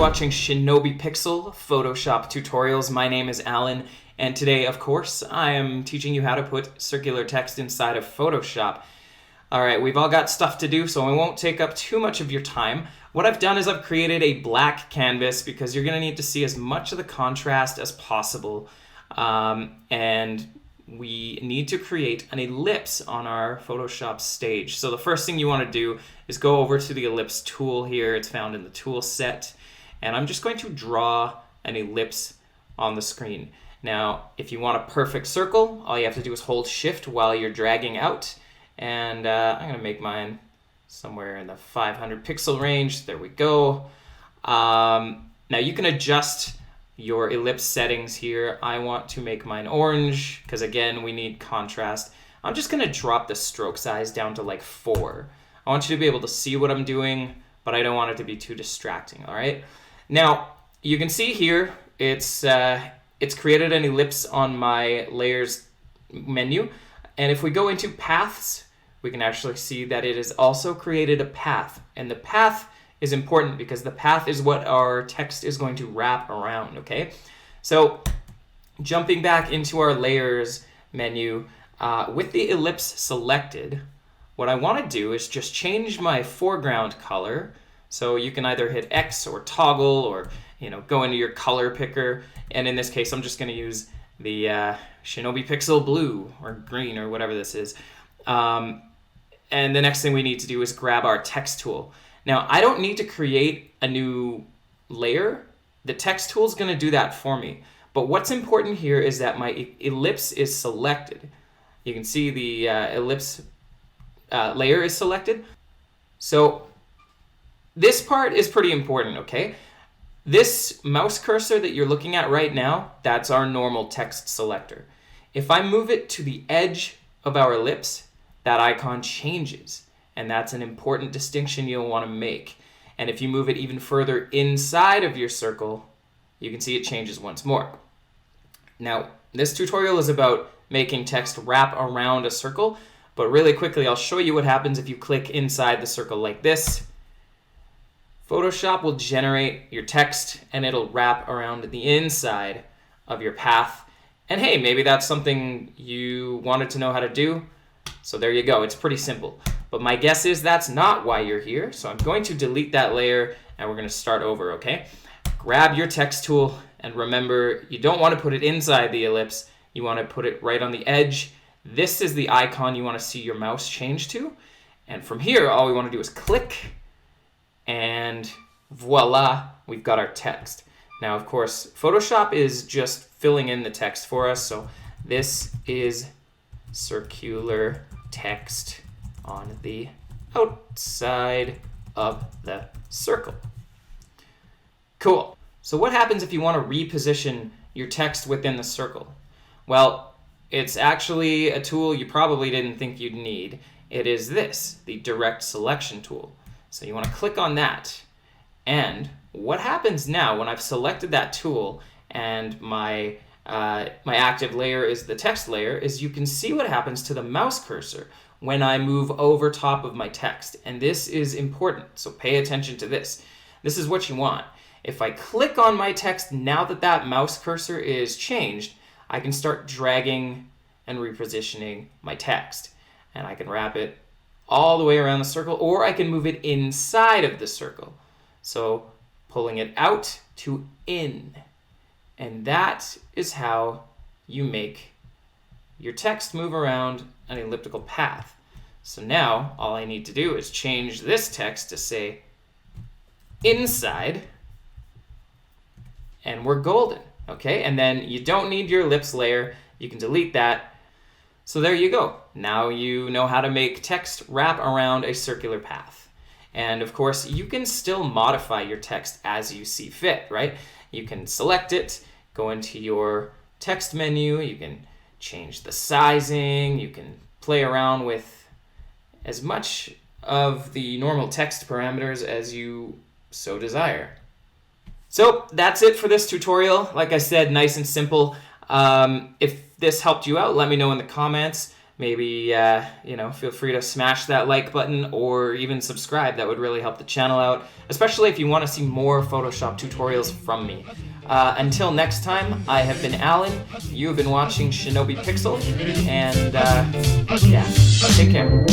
watching ShinobiPixel Photoshop tutorials. My name is Alan, and today, of course, I am teaching you how to put circular text inside of Photoshop. All right, we've all got stuff to do, so I won't take up too much of your time. What I've done is I've created a black canvas because you're going to need to see as much of the contrast as possible. And we need to create an ellipse on our Photoshop stage. So the first thing you want to do is go over to the ellipse tool here. It's found in the tool set. And I'm just going to draw an ellipse on the screen. Now, if you want a perfect circle, all you have to do is hold Shift while you're dragging out. And I'm going to make mine somewhere in the 500 pixel range. There we go. Now you can adjust your ellipse settings here. I want to make mine orange because again, we need contrast. I'm just going to drop the stroke size down to like 4. I want you to be able to see what I'm doing, but I don't want it to be too distracting. All right. Now you can see here, it's created an ellipse on my layers menu. And if we go into paths, we can actually see that it has also created a path. And the path is important because the path is what our text is going to wrap around, okay? So jumping back into our layers menu, with the ellipse selected, what I want to do is just change my foreground color. So you can either hit X or toggle or go into your color picker. And in this case, I'm just going to use the ShinobiPixel blue or green or whatever this is. And the next thing we need to do is grab our text tool. Now, I don't need to create a new layer. The text tool is going to do that for me. But what's important here is that my ellipse is selected. You can see the ellipse layer is selected. So this part is pretty important, okay? This mouse cursor that you're looking at right now, that's our normal text selector. If I move it to the edge of our ellipse, that icon changes. And that's an important distinction you'll want to make. And if you move it even further inside of your circle, you can see it changes once more. Now, this tutorial is about making text wrap around a circle, but really quickly, I'll show you what happens if you click inside the circle like this. Photoshop will generate your text and it'll wrap around the inside of your path. And hey, maybe that's something you wanted to know how to do. So there you go. It's pretty simple. But my guess is that's not why you're here. So I'm going to delete that layer and we're going to start over, okay? Grab your text tool and remember, you don't want to put it inside the ellipse. You want to put it right on the edge. This is the icon you want to see your mouse change to. And from here, all we want to do is click and voila, we've got our text. Now, of course, Photoshop is just filling in the text for us. So this is circular text on the outside of the circle. Cool. So what happens if you want to reposition your text within the circle? Well, it's actually a tool you probably didn't think you'd need. It is this, the direct selection tool. So you want to click on that. And what happens now when I've selected that tool and my active layer is the text layer is you can see what happens to the mouse cursor when I move over top of my text. And this is important, so pay attention to this. This is what you want. If I click on my text now that that mouse cursor is changed, I can start dragging and repositioning my text. And I can wrap it all the way around the circle, or I can move it inside of the circle. So pulling it out to in. And that is how you make your text move around an elliptical path. So now all I need to do is change this text to say inside, and we're golden, okay? And then you don't need your ellipse layer. You can delete that. So there you go. Now you know how to make text wrap around a circular path. And of course, you can still modify your text as you see fit, right? You can select it, go into your text menu, you can change the sizing, you can play around with as much of the normal text parameters as you so desire. So that's it for this tutorial. Like I said, nice and simple. If this helped you out, let me know in the comments. maybe, feel free to smash that like button or even subscribe. That would really help the channel out, especially if you want to see more Photoshop tutorials from me. Until next time, I have been Alan, you have been watching ShinobiPixel, and yeah, take care.